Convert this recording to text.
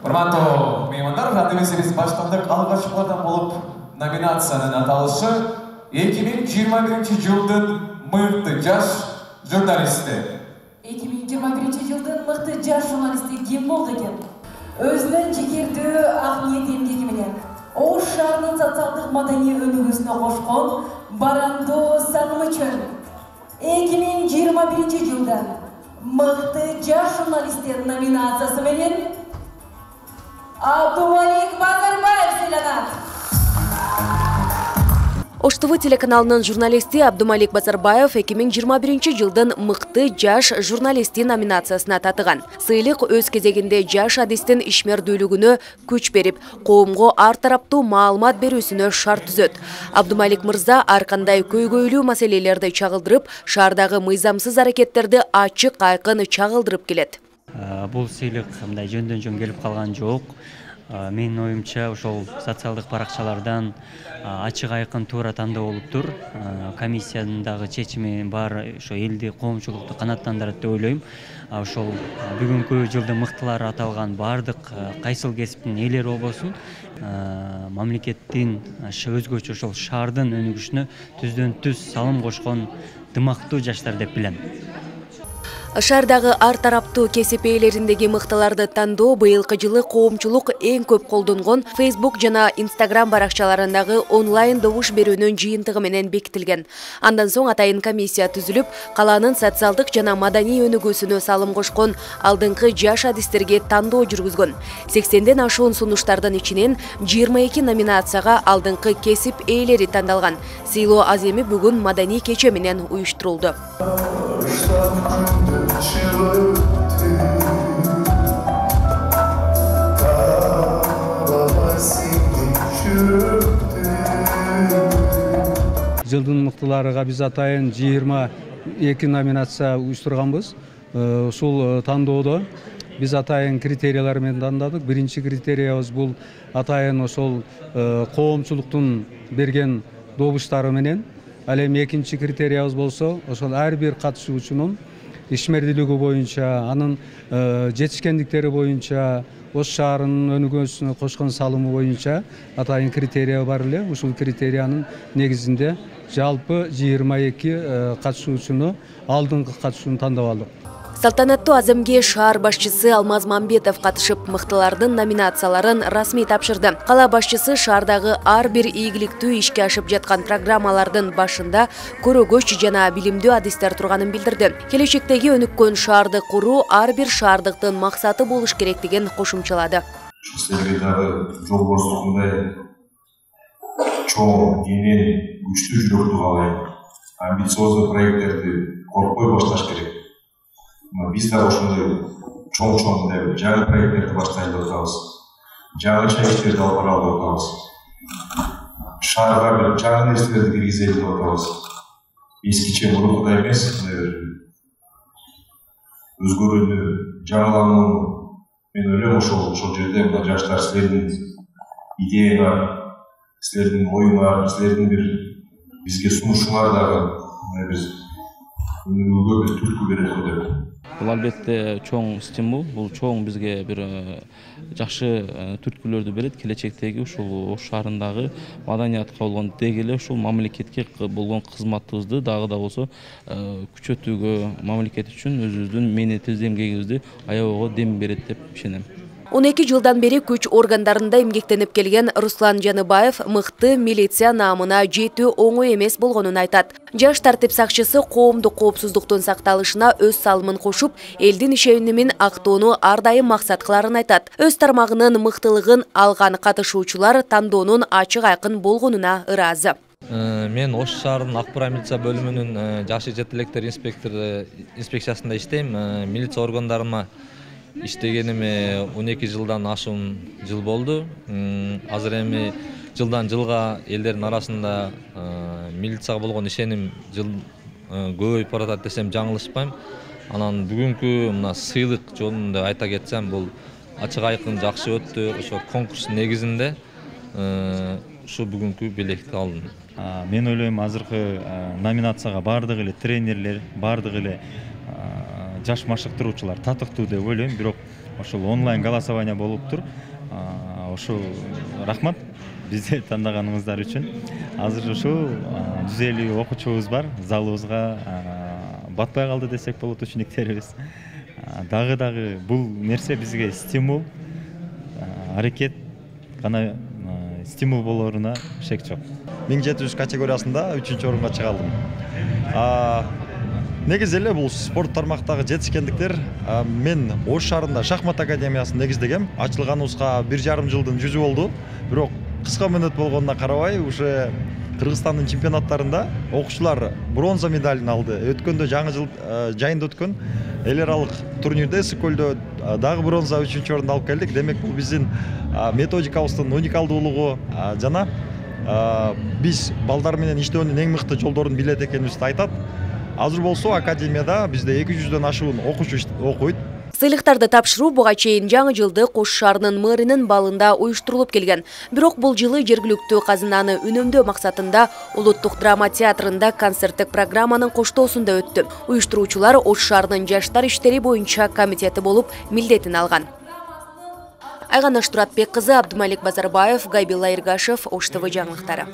Урматтуу меймандар, радиосебиз баштандык алгачкылардан болуп номинациянын аталышы 2021 жылдын мыкты жаш журналисти. 2021 жылдын мыкты жаш журналисти ким болду экен? Өзүнүн жигердүү ак ниет эмгеги менен Ош шаарынын социалдык маданий өнүгүүсүнө кошкон барандоо салымы үчүн 2021 жылдан мыкты жаш журналисттер номинациясы менен Абдумалик Базарбаев сыйланат. Ош ТВ телеканалынын журналисти Абдумалик Базарбаев 2021 жылдын мыкты жаш журналисти номинациясына татыган. Сыйлык өз кезегинде жаш адистин ишмердүүлүгүнө күч берип, коомго ар тараптуу маалымат берүүсүнө шарт түзөт. Абдумалик мырза ар кандай көйгөйлүү маселелерди чагылдырып, шаардагы мыйзамсыз аракеттерди ачык айкын чагылдырып келет. Бул сыйлык мындай жөндөн жөн келип калган жок. Менин оюмча ошол социалдык баракчалардан ачык айкын туура тандоо болуптур. Комиссиянын дагы чечими бар, ошо элди, коомчулукту канааттандырат деп ойлойм. Ошол бүгүнкү жылдын мыктылары аталган бардык кайсыл кесиптин ээлери болбосун, мамлекеттин өзгөчө ошол шаардын өнүгүшүнө түздөн түз салым кошкон дымактуу жаштар деп билем. Шаардагы ар тараптуу кесип ээлериндеги мыктыларды тандоо быйылкы жылы коомчулук эң көп колдонгон Facebook жана Instagram баракчаларындагы онлайн добуш берүүнүн жыйынтыгы менен бекитилген. Андан соң атайын комиссия түзүлүп, калаанын социалдык жана маданий өнүгүүсүнө салым кошкон алдыңкы жаш адистерге тандоо жүргүзгөн. 80ден ашуун сунуштардын ичинен 22 номинацияга алдыңкы кесип ээлери тандалган. Сыйлоо аз эми бүгүн маданий кече менен уюштурулду. Жылдын мыктыларыга биз атайын 22 номинация уюштурганбыз. Ушул тандоодо биз атайын критериялар менен тандадык. Биринчи критериябыз бул атайын ошол коомчулуктун берген добуштары менен. Ал эми экинчи критериябыз болсо, ошол ар бир катышуучунун ишмердүүлүгү боюнча, анын жетишкендиктери боюнча, Ош шаарынын өнүгүүсүнө кошкон салымы боюнча атайын критерия бар эле. Ушул критериянын негизинде жалпы 22 катышуучуну, алдыңкы катышууну тандап алдык. Салтанаттуу аземге шаар башчысы Алмаз Мамбетов катышып, мыктылардын номинацияларын расмий тапшырды. Кала башчысы шаардагы ар бир ийгиликтүү ишке ашып жаткан программалардын башында көрөгөч жана билимдүү адистер турганын билдирди. Келечектеги өнүккөн шаарды куруу ар бир шаардыктын максаты болуш керектигин кошумчалады. Силерге дагы жолборсугундай чоң, кенен, күчтүү жүрөктү каалайм. Амбициозный проекттерди коркпой башташ керек. Биз да ошондой чоң жаңы проекттерди баштайлы атабыз. Жаңыча иштерди алып баралы атабыз. Шаарга бир жаңы нерселерди киргизели деп атабыз. Эскиче мурункудай эмес, өзгөрүүнү, жаңыланууну мен ойлойм ошол жерде мына жаштар силердин идеяңар, силердин оюңар, силердин бир бизге сунушуңар дагы биз өнүгүүгө бир түрткү берет го деп. Бул албетте чоң стимул, бул чоң бизге бир жакшы түрткүлөрдү берет. Келечектеги ушул Ош шаарындагы маданиятка болгон деги эле ушул мамлекетке болгон кызматыбызды дагы да болсо күчөтүүгө, мамлекет үчүн өзүбүздүн мээнетибиз, эмгегибизди аябага дем берет деп ишенем. 12 жылдан бери күч органдарында эмгектенип келген Руслан Жаныбаев мыкты милиция наамына жетүү оңой эмес болгонун айтат. Жаш тартип сакчысы коомдук коопсуздуктун сакталышына өз салымын кошуп, элдин ишенимин актоону ар дайым максат кыларын айтат. Өз тармагынын мыктылыгын алган катышуучулар тандоонун ачык айкын болгонуна ыраазы. Мен Ош шаарынын Акбара милиция бөлүмүнүн жаш жетелектер инспекциясында иштейм. Милиция органдарына иштегениме 12 жылдан ашуун жыл болду. Азыр эми жылдан жылга элдердин арасында милицияга болгон ишеним көбөйүп баратат десем жаңылышпайм. Анан бүгүнкү мына сыйлык жөнүндө айта кетсем, бул ачык айкын жакшы өттү. Ошо конкурс негизинде ушу бүгүнкү белекти алдым. Мен ойлойм, азыркы номинацияга бардык эле тренерлер, бардык эле жаш машыктыруучулар татыктуу деп ойлойм. Бирок ошол онлайн голосование болуптур. Ошо рахмат бизди тандаганыңыздар үчүн. Азыр ушу 150 окуучубуз бар. Залыбызга батпай калды десек болот учениктерибиз. Дагы бул нерсе бизге стимул, аракет гана стимул болоруна шек жок. 1700 категориясында 3-чү орунга чыга алдым. Негизи эле бул спорт тармактагы жетишкендиктер мен Ош шаарында шахмат академиясын негиздегем. Ачылганыбызга 1,5 жылдын жүзү болду. Бирок кыска мөөнөт болгонуна карабай, уже Кыргызстандын чемпионаттарында окуучулар бронза медалын алды. Өткөндө жаңы жыл жайында өткөн эл аралык турнирде Ысык-Көлдө дагы бронза 3-чү орунду алып келдик. Демек бул биздин методикабыздын уникалдуулугу жана биз балдар менен иштөөнүн эң мыкты жолдорун билет экенибизди айтат. Азыр болсо академияда бизде 200дөн ашуун окуучу окуйт. Сыйлыктарды тапшыруу буга чейин жаңы жылды Ош шаарынын мэринин балында уюштурулуп келген. Бирок бул жылы жергиликтүү казынаны үнөмдөө максатында Улуттук драма театрында концерттик программанын коштоосунда өттү. Уюштуруучулар Ош шаарынын жаштар иштери боюнча комитети болуп милдетин алган. Айгана Туратбек кызы, Абдумалик Базарбаев, Гайбилла Иргашев, Ош ТВ жаңылыктары.